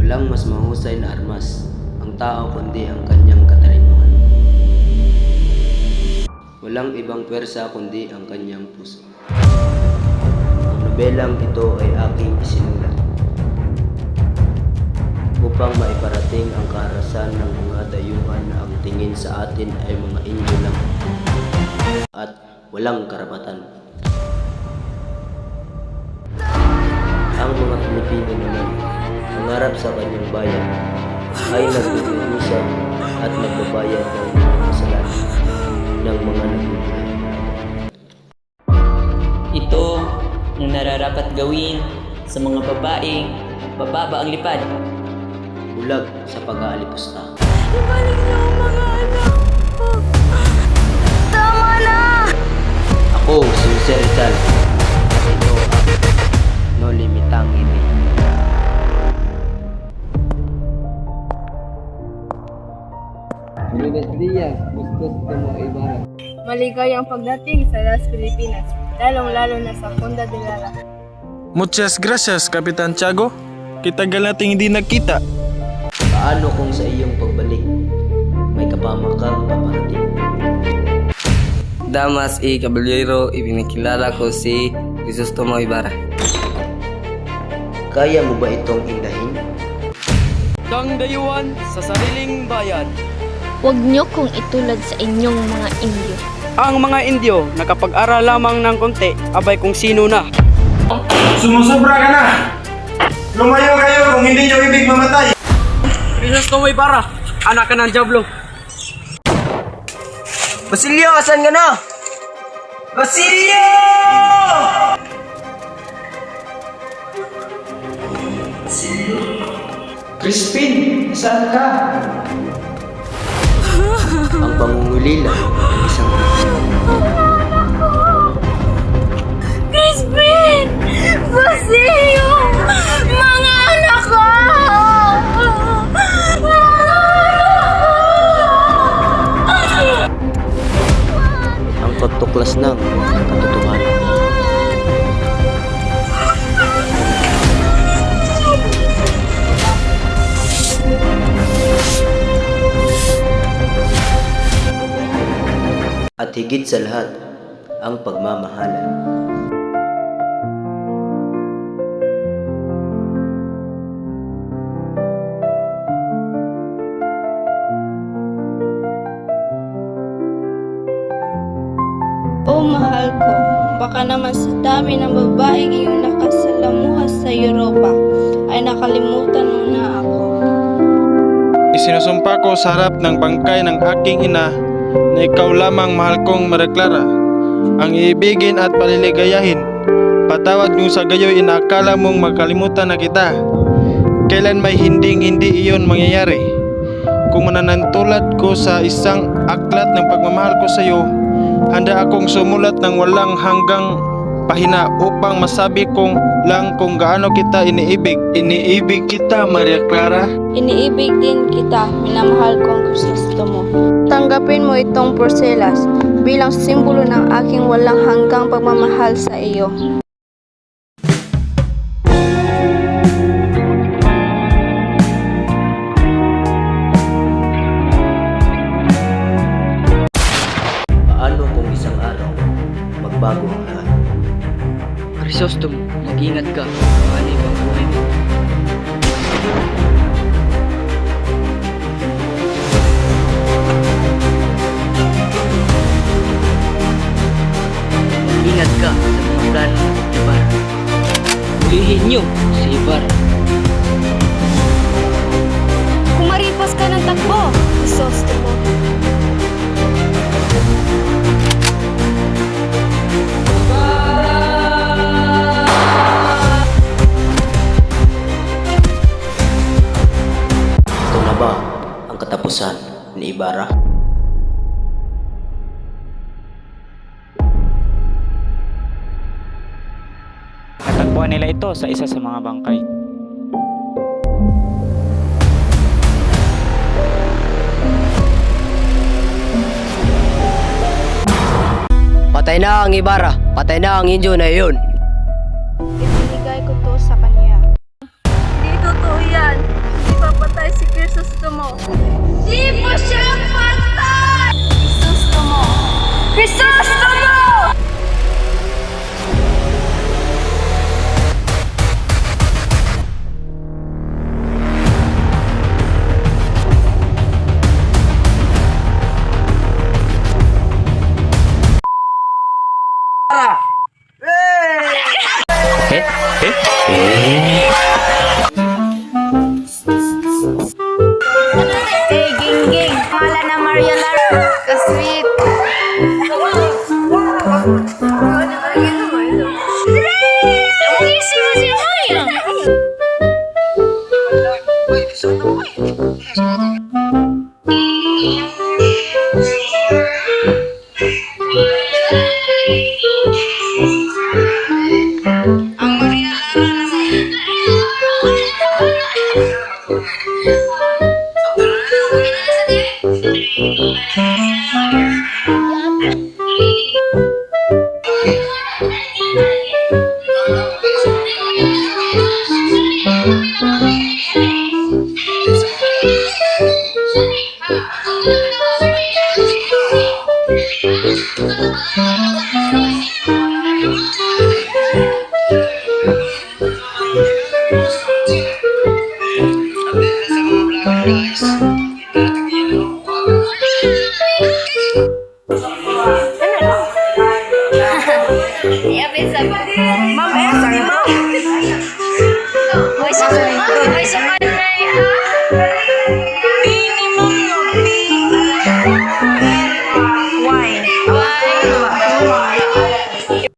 Walang mas mahusay na armas ang tao kundi ang kanyang katalinuhan. Walang ibang pwersa kundi ang kanyang puso. Ang nobelang ito ay aking isinulat upang maiparating ang karahasan ng mga dayuhan na ang tingin sa atin ay mga Indio lang at walang karapatan. Ang mga Pilipino naman, mangarap sa kanyang bayan, ay nagdudusa at nagbabayad ng mga kasalanan ng mga nagbubuhay. Ito ang nararapat gawin sa mga babaeng bababa ang lipad. Bulag sa pag-aalipusta. Ibalik niyo ang mga anak ko. Tama na! Ako, si Jose Rizal. At ito ang No Limitang Ibig. Buenos días, Bustos como Ibarra. Maligayang pagdating sa Las Pilipinas, lalong-lalo na sa Honda de Lara. Muchas gracias, Kapitan Tiago. Kitagal nating hindi nagkita. Paano kung sa iyong pagbalik, may kapamakang paparating? Damas y caballero, ipinakilala ko si Crisostomo Ibarra. Kaya mo ba itong indahin? Dayuhan sa sariling bayan. Huwag niyo kong itulad sa inyong mga Indio. Ang mga Indio, nakapag-aral lamang ng konti, abay kung sino na. Sumusobra ka na! Lumayo kayo kung hindi nyo ibig mamatay! Crisostomo Ibarra, anak ka ng Diablo. Basilio, asan ka na? Basilio! Crispin, saan ka? Ang pangungulila ng isang Crispin! Basilio! Mga anak ko! ang pagtuklas ng katotohanan. At higit sa lahat, ang pagmamahalan. Oh, mahal ko, baka naman sa dami ng babaeng iyong nakasalamuha sa Europa ay nakalimutan mo na ako. Isinusumpa ko sa harap ng bangkay ng aking ina na ikaw lamang mahal kong Maria Clara, ang iibigin at paliligayahin. Patawad kung sa gayoy inaakala mong makalimutan na kita. Kailan may hindi iyon mangyayari? Kung mananantulad ko sa isang aklat ng pagmamahal ko sa iyo, handa akong sumulat ng walang hanggang pahina upang masabi kong lang kung gaano kita iniibig. Iniibig kita, Maria Clara. Iniibig din kita, minamahal kong Crisostomo. Tanggapin mo itong porselas bilang simbolo ng aking walang hanggang pagmamahal sa iyo. Paano kung isang araw, magbago ang lahat? Crisostomo, mag-ingat ka. Paano ang buhay mo? Mag-ingat ka sa mga plano ng Ibarra. Hulihin niyo si Ibarra. Kumaripas ka ng takbo, Crisostomo. Ito na ba ang katapusan ni Ibarra? Natagpuan nila ito sa isa sa mga bangkay. Patay na ang Ibarra. Patay na ang Indio na iyon. Ibinigay ko to sa kanya. Hindi totoo yan. ipapatay si Crisostomo. Di mo siya patay! Crisostomo! Crisostomo! Hey, Gingging! Pangalan na Maria Lara. Ka-sweet. Guys,